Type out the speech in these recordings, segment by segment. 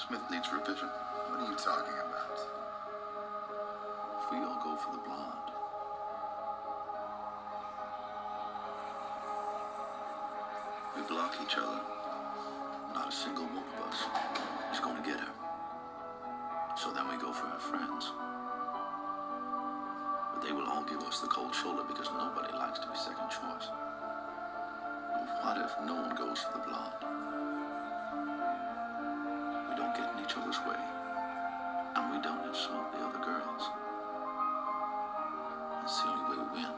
Smith needs revision. What are you talking about? If we all go for the blonde, we block each other. Not a single one of us is going to get her. So then we go for her friends. But they will all give us the cold shoulder because nobody likes to be second choice. What if no one goes for the blonde? We don't get in each other's way, and we don't insult the other girls. That's the only way we win.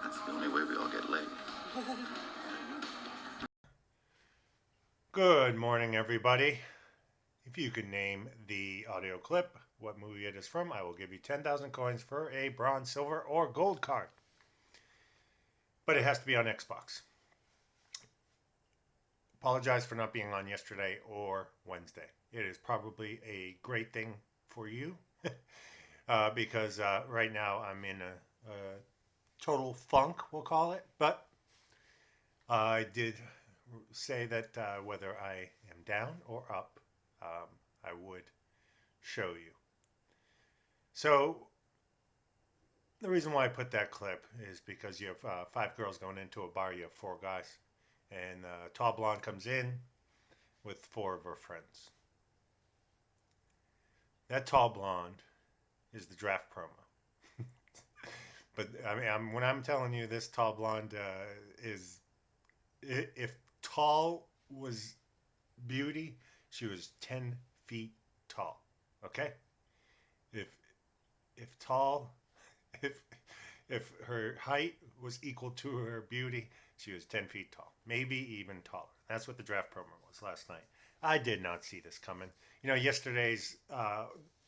That's the only way we all get laid. Good morning, everybody. If you could name the audio clip, what movie it is from, I will give you 10,000 coins for a bronze, silver, or gold card. But it has to be on Xbox. Apologize for not being on yesterday or Wednesday. It is probably a great thing for you because right now I'm in a total funk, we'll call it. But I did say that whether I am down or up, I would show you. So the reason why I put that clip is because you have 5 girls going into a bar, you have 4 guys. And a tall blonde comes in with 4 of her friends. That tall blonde is the draft promo. But I mean, when I'm telling you this tall blonde is, if tall was beauty, she was 10 feet tall. Okay? If tall, if her height was equal to her beauty, she was 10 feet tall, maybe even taller. That's what the draft promo was last night. I did not see this coming. You know, yesterday's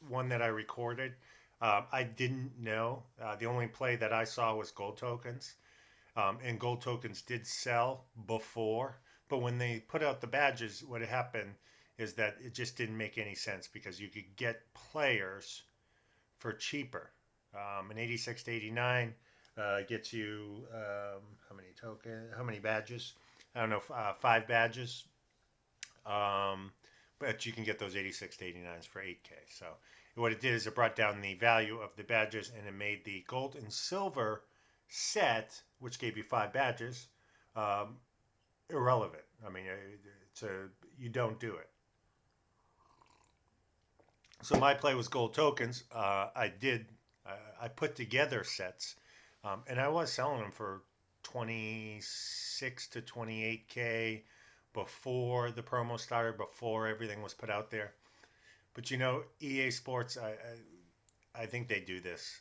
one that I recorded, I didn't know. The only play that I saw was gold tokens. And gold tokens did sell before. But when they put out the badges, what happened is that it just didn't make any sense because you could get players for cheaper. An 86 to 89 gets you how many badges? I don't know, 5 badges. But you can get those 86 to 89s for 8K. So what it did is it brought down the value of the badges and it made the gold and silver set, which gave you 5 badges, irrelevant. I mean, you don't do it. So my play was gold tokens. I put together sets, and I was selling them for 26 to 28K before the promo started, before everything was put out there. But you know, EA Sports, I think they do this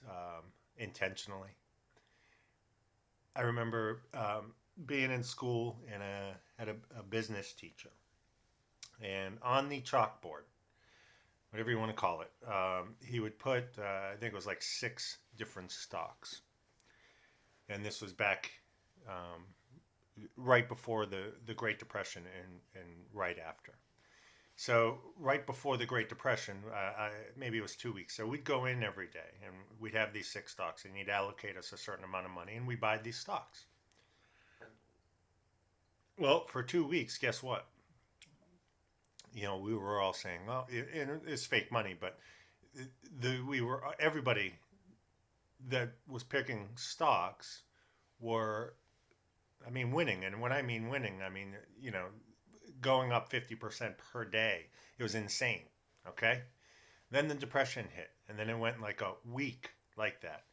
intentionally. I remember being in school and had a business teacher, and on the chalkboard, whatever you want to call it, he would put, I think it was like 6 different stocks. And this was back right before the Great Depression and right after. So right before the Great Depression, maybe it was 2 weeks. So we'd go in every day and we'd have these 6 stocks and he'd allocate us a certain amount of money and we buy these stocks. Well, for 2 weeks, guess what? You know, we were all saying, well, it's fake money, but everybody that was picking stocks were, I mean, winning. And when I mean winning, I mean, you know, going up 50% per day. It was insane. Okay. Then the depression hit and then it went like a week like that.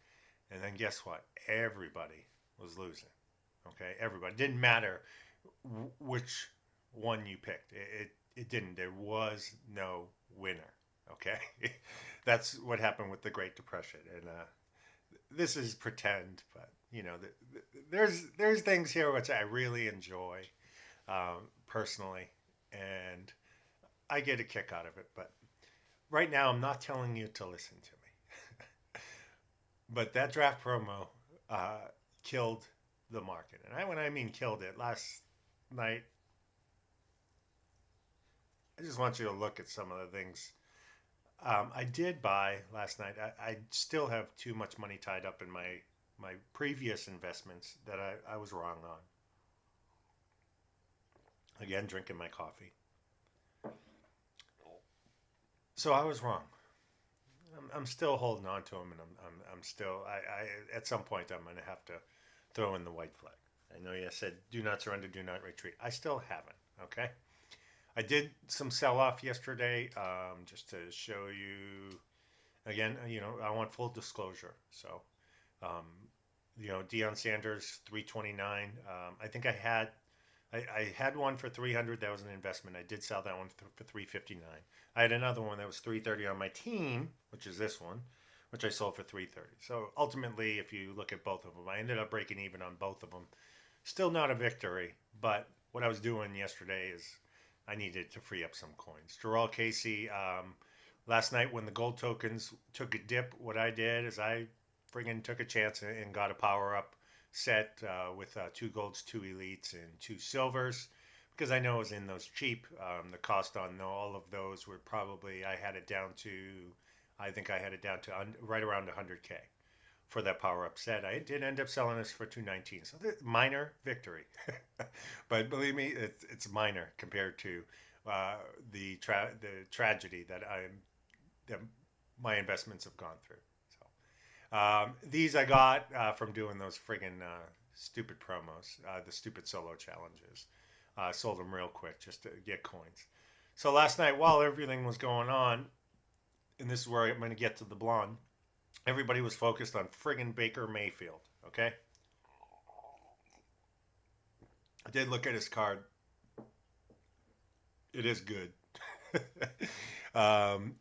And then guess what? Everybody was losing. Okay. Everybody. It didn't matter which one you picked. It didn't. There was no winner. Okay. That's what happened with the Great Depression. And this is pretend, but you know, there's things here which I really enjoy personally, and I get a kick out of it. But right now, I'm not telling you to listen to me. But that draft promo killed the market, and when I mean killed it, last night, I just want you to look at some of the things I did buy last night. I still have too much money tied up in my previous investments that I was wrong on. Again, drinking my coffee. So I was wrong. I'm still holding on to him, and I'm still. At some point I'm going to have to throw in the white flag. I know you said do not surrender, do not retreat. I still haven't. Okay. I did some sell off yesterday, just to show you. Again, I want full disclosure. So, um, Deion Sanders 329. I think I had one for 300. That was an investment. I did sell that one for 359. I had another one that was 330 on my team, which is this one, which I sold for 330. So ultimately, if you look at both of them, I ended up breaking even on both of them. Still not a victory, but what I was doing yesterday is I needed to free up some coins. Gerald Casey, last night when the gold tokens took a dip, what I did is I friggin' took a chance and got a power up set with 2 golds, 2 elites, and 2 silvers, because I know it was in those cheap. The cost on all of those were probably, I had it down to, I think I had it down to right around 100K for that power up set. I did end up selling this for 219, so minor victory. But believe me, it's minor compared to the tragedy that my investments have gone through. These I got from doing those friggin' stupid promos, the stupid solo challenges. Sold them real quick just to get coins. So last night, while everything was going on, and this is where I'm going to get to the blonde, everybody was focused on friggin' Baker Mayfield, okay? I did look at his card. It is good.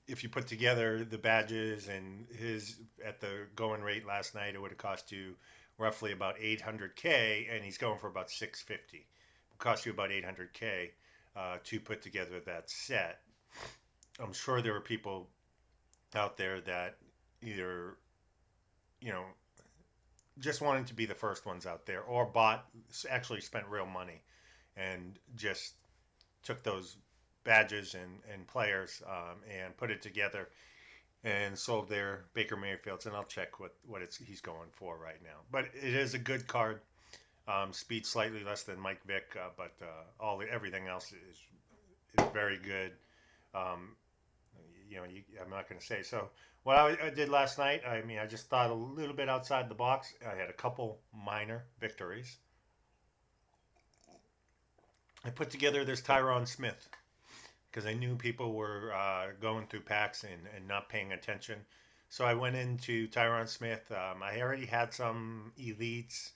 If you put together the badges and his at the going rate last night, it would have cost you roughly about 800K, and he's going for about 650. It would cost you about 800K to put together that set. I'm sure there were people out there that either, just wanted to be the first ones out there, or actually spent real money and just took those badges and players and put it together and sold their Baker Mayfields. And I'll check what he's going for right now. But it is a good card. Speed slightly less than Mike Vick, but everything else is very good. I'm not going to say. So what I did last night, I just thought a little bit outside the box. I had a couple minor victories. I put together this Tyron Smith because I knew people were going through packs and not paying attention. So I went into Tyron Smith. I already had some elites,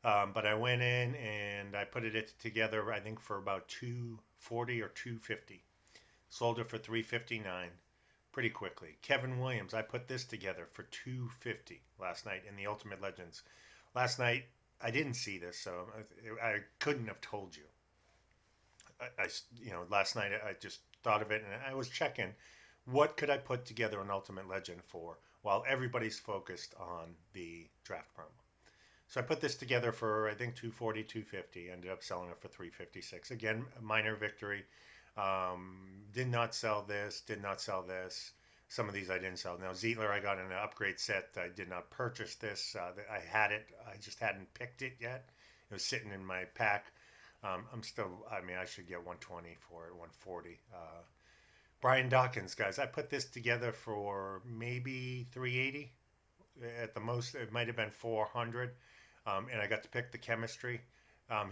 but I went in and I put it together, I think, for about 240 or 250. Sold it for 359 pretty quickly. Kevin Williams, I put this together for 250 last night in the Ultimate Legends. Last night, I didn't see this, so I couldn't have told you. Last night I just thought of it, and I was checking what could I put together an Ultimate Legend for while everybody's focused on the draft promo. So I put this together for, I think, 240, 250. Ended up selling it for 356. Again, a minor victory. Did not sell this. Some of these I didn't sell. Now, Zietler, I got an upgrade set. I did not purchase this. I had it. I just hadn't picked it yet. It was sitting in my pack. I should get 120 for it, 140. Brian Dawkins, guys, I put this together for maybe 380. At the most, it might have been 400. And I got to pick the chemistry.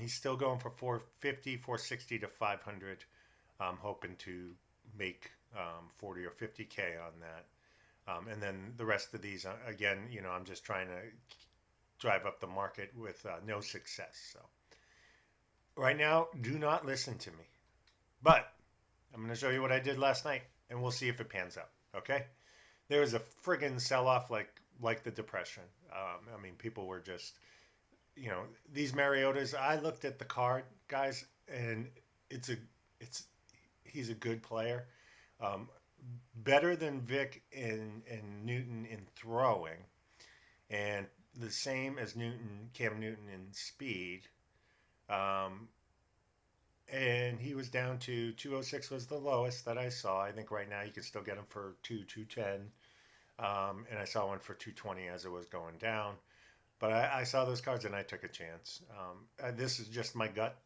He's still going for 450, 460 to 500. I'm hoping to make 40 or 50K on that. And then the rest of these, again, I'm just trying to drive up the market with no success. So right now, do not listen to me. But I'm going to show you what I did last night, and we'll see if it pans out. Okay? There was a friggin' sell-off like the Depression. People were just, these Mariotas. I looked at the card, guys, and he's a good player. Better than Vic and Newton in throwing, and the same as Cam Newton in speed. And he was down to 206 was the lowest that I saw. I think right now you can still get him for 210. And I saw one for 220 as it was going down. But I saw those cards and I took a chance. This is just my gut.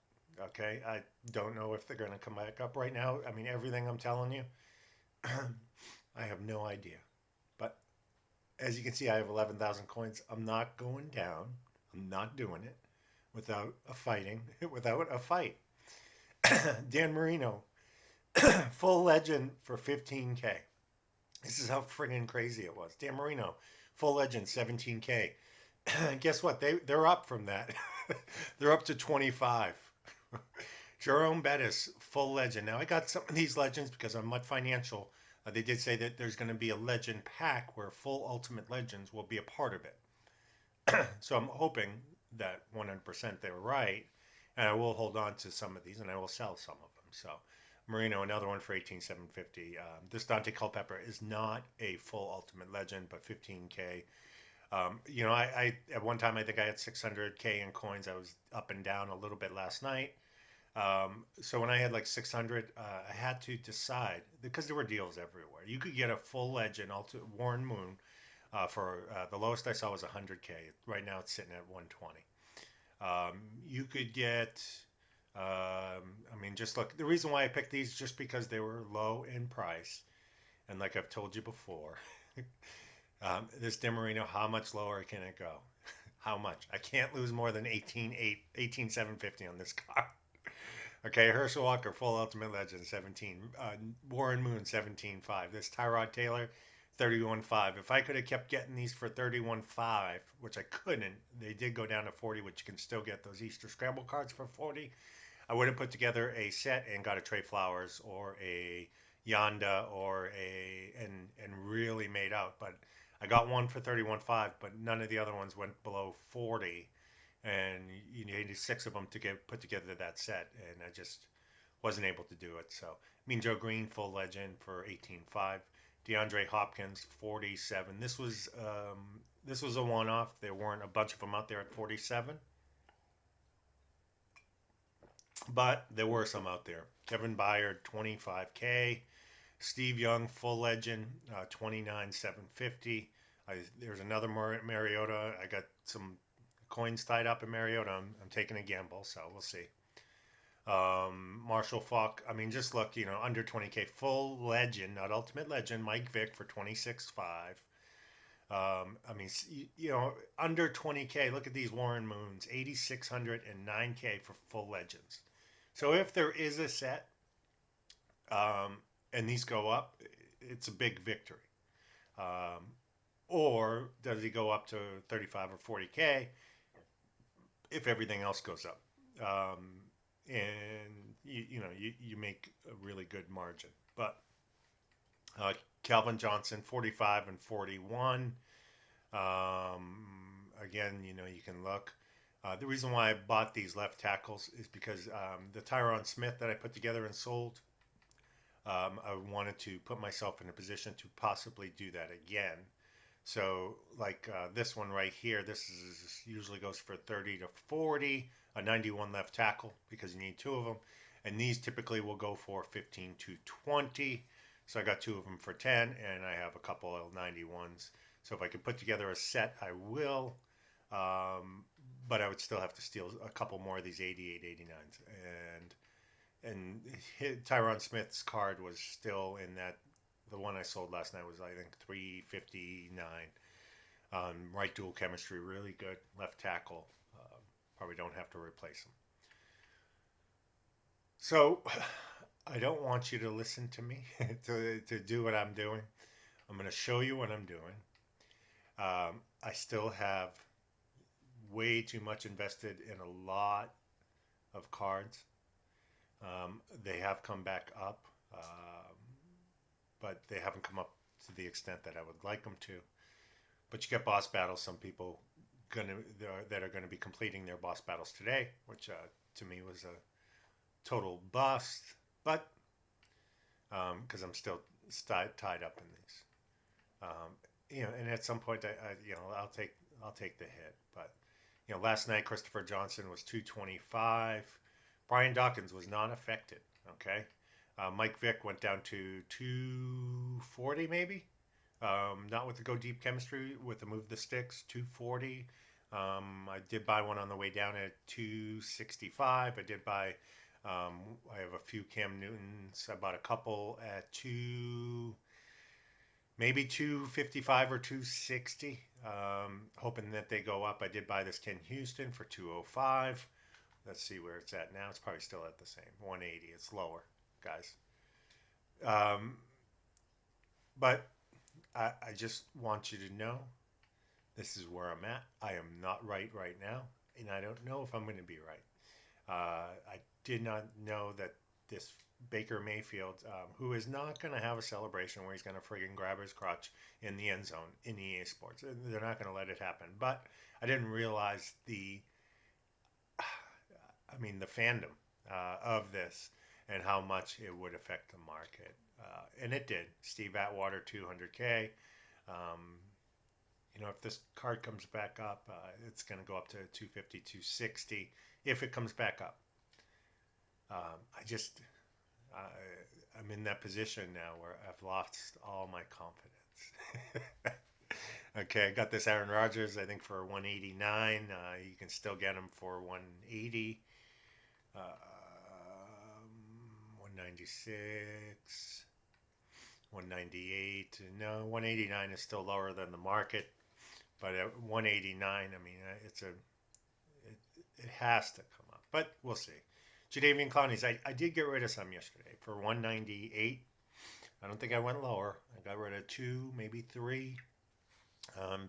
Okay, I don't know if they're going to come back up right now. I mean, everything I'm telling you, I have no idea. But as you can see, I have 11,000 coins. I'm not going down. I'm not doing it without a fighting, without a fight. Dan Marino, full legend for 15K. This is how friggin' crazy it was. Dan Marino, full legend, 17K. Guess what? They're up from that. They're up to 25. Jerome Bettis, full legend. Now I got some of these legends because I'm Mutt Financial. They did say that there's going to be a legend pack where full ultimate legends will be a part of it. So I'm hoping that 100% they were right, and I will hold on to some of these and I will sell some of them. So Marino, another one for 18,750. This Dante Culpepper is not a full ultimate legend, but 15K. I at one time I think I had 600K in coins. I was up and down a little bit last night. So when I had like 600, I had to decide because there were deals everywhere. You could get a full legend, Warren Moon, for the lowest I saw was 100K. Right now it's sitting at 120. You could get, just look. The reason why I picked these just because they were low in price, and like I've told you before, this Demarino, how much lower can it go? How much? I can't lose more than 18,750 on this car. Okay, Herschel Walker, full ultimate legend, 17. Warren Moon, 17.5. This Tyrod Taylor, 31.5. If I could have kept getting these for 31.5, which I couldn't, they did go down to 40, which you can still get those Easter Scramble cards for 40. I would have put together a set and got a Trey Flowers or a Yonda and really made out. But I got one for 31.5, but none of the other ones went below 40. And you needed 6 of them to get put together that set, and I just wasn't able to do it. So, Joe Green, full legend for 18.5. DeAndre Hopkins, 47. This was a one-off. There weren't a bunch of them out there at 47, but there were some out there. Kevin Byard, 25K. Steve Young, full legend, 29,750. There's another Mariota. I got some coins tied up in Mariota. I'm taking a gamble, so we'll see. Marshall Falk, just look, under 20K, full legend, not ultimate legend, Mike Vick for 26.5. Under 20K, look at these Warren Moons, 8,600 and 9K for full legends. So if there is a set, and these go up, it's a big victory. Or does he go up to 35 or 40K? If everything else goes up, and you make a really good margin. But Calvin Johnson, 45 and 41. Again, you can look. The reason why I bought these left tackles is because the Tyron Smith that I put together and sold, I wanted to put myself in a position to possibly do that again. So like this one right here, this usually goes for 30 to 40, a 91 left tackle because you need 2 of them. And these typically will go for 15 to 20. So I got 2 of them for 10 and I have a couple of 91s. So if I could put together a set, I will. But I would still have to steal a couple more of these 88, 89s. And Tyron Smith's card was still in that. The one I sold last night was, I think, 359. Right dual chemistry, really good. Left tackle. Probably don't have to replace him. So, I don't want you to listen to me to do what I'm doing. I'm going to show you what I'm doing. I still have way too much invested in a lot of cards. They have come back up. But they haven't come up to the extent that I would like them to. But you get boss battles. Some people that are going to be completing their boss battles today, which to me was a total bust. But because I'm still tied up in these, and at some point I'll take the hit. But last night Christopher Johnson was 225. Brian Dawkins was not affected. Okay. Mike Vick went down to 240 maybe. Not with the go deep chemistry, with the move the sticks, 240. I did buy one on the way down at 265. I did buy. I have a few Cam Newtons. I bought a couple at maybe 255 or 260. Hoping that they go up. I did buy this Ken Houston for 205. Let's see where it's at now. It's probably still at the same 180. It's lower, guys. Um, but I just want you to know this is where I'm at. I am not right now, and I don't know if I'm going to be right. I did not know that this Baker Mayfield, who is not going to have a celebration where he's going to friggin' grab his crotch in the end zone in EA Sports. They're not going to let it happen. But I didn't realize the fandom of this and how much it would affect the market. And it did. Steve Atwater, 200K. Um, if this card comes back up, it's going to go up to 250, 260 if it comes back up. I'm in that position now where I've lost all my confidence. Okay, I got this Aaron Rodgers, I think, for 189. You can still get him for 180. 196. 198. No, 189 is still lower than the market. But at 189, it has to come up. But we'll see. Jadeveon Clowney's, I did get rid of some yesterday for 198. I don't think I went lower. I got rid of 2, maybe 3.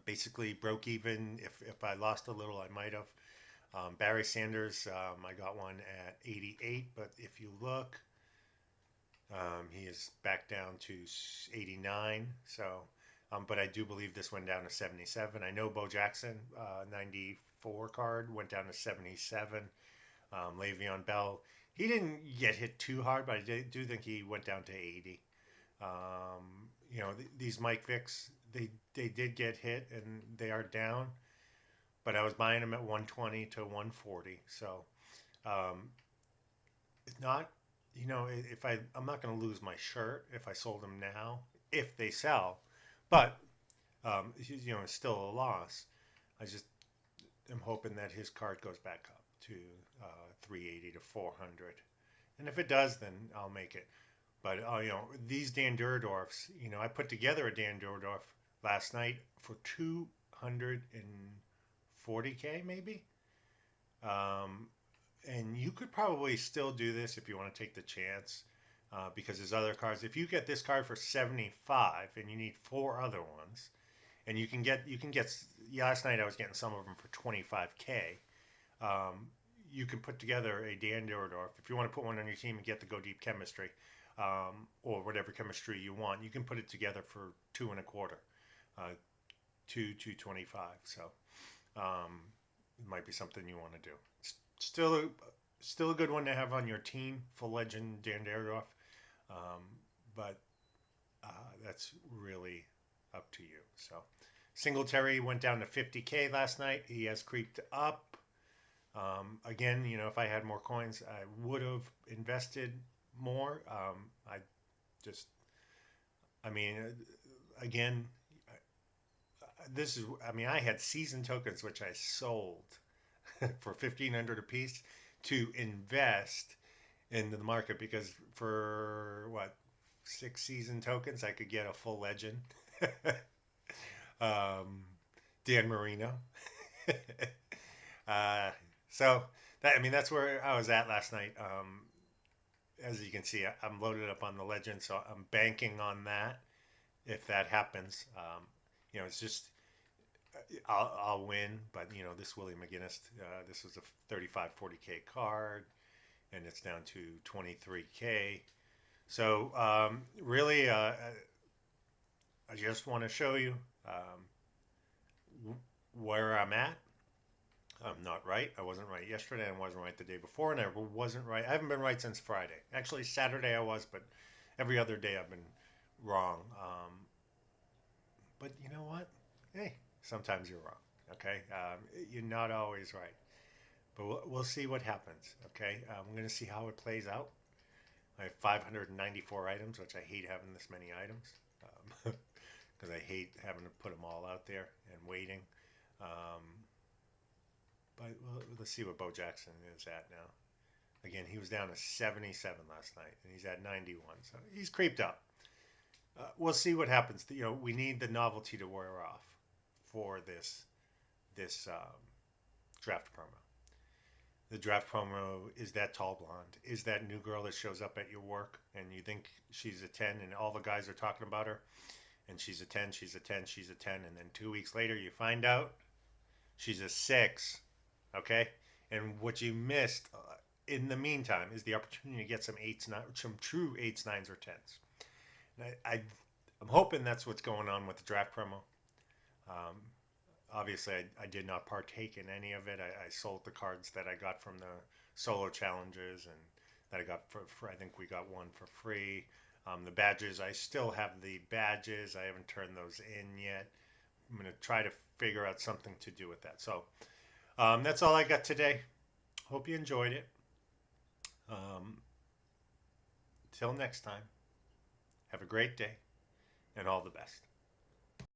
Basically broke even. If I lost a little, I might have. Barry Sanders, I got one at 88. But if you look, he is back down to 89. So, but I do believe this went down to 77. I know Bo Jackson, 94 card, went down to 77. Le'Veon Bell, he didn't get hit too hard, but I do think he went down to 80. These Mike Vicks, they did get hit and they are down, but I was buying them at 120 to 140. So, it's not, if I'm not going to lose my shirt if I sold them now, if they sell, but, it's still a loss. I just am hoping that his card goes back up to 380 to 400, and if it does, then I'll make it. But these Dan Durdorfs, I put together a Dan Durdorf last night for 240K maybe, and you could probably still do this if you want to take the chance, because there's other cards. If you get this card for 75 and you need 4 other ones, and you can get last night I was getting some of them for 25K. You can put together a Dan Durdorf. If you want to put one on your team and get the Go Deep chemistry, or whatever chemistry you want, you can put it together for 2.25, 225. So it might be something you want to do. Still a good one to have on your team, full legend Dan Durdorf, but that's really up to you. So Singletary went down to 50K last night. He has creeped up. Again, if I had more coins, I would have invested more. Again, I had season tokens, which I sold for 1,500 a piece to invest into the market, because for 6 season tokens, I could get a full legend. Dan Marino. So that's where I was at last night. As you can see, I'm loaded up on the legend, so I'm banking on that. If that happens, it's just I'll win. But this Willie McGinnis, this was a 35-40K card, and it's down to 23K. So really, I just want to show you where I'm at. I'm not right. I wasn't right yesterday. I wasn't right the day before, and I wasn't right. I haven't been right since Friday. Actually, Saturday I was, but every other day I've been wrong. But you know what? Hey, sometimes you're wrong. Okay, you're not always right. But we'll see what happens. Okay, I'm going to see how it plays out. I have 594 items, which I hate having this many items, because I hate having to put them all out there and waiting. well, let's see what Bo Jackson is at now. Again, he was down to 77 last night, and he's at 91. So he's creeped up. We'll see what happens. We need the novelty to wear off for this draft promo. The draft promo is that tall blonde, is that new girl that shows up at your work, and you think she's a 10, and all the guys are talking about her, and she's a 10, she's a 10, she's a 10, and then 2 weeks later you find out she's a 6. Okay, and what you missed in the meantime is the opportunity to get some 8s, some true 8s, 9s, or 10s. And I'm hoping that's what's going on with the draft promo. Obviously, I did not partake in any of it. I sold the cards that I got from the solo challenges, and that I got for I think we got one for free. The badges, I still have the badges. I haven't turned those in yet. I'm going to try to figure out something to do with that. So that's all I got today. Hope you enjoyed it. Till next time, have a great day and all the best.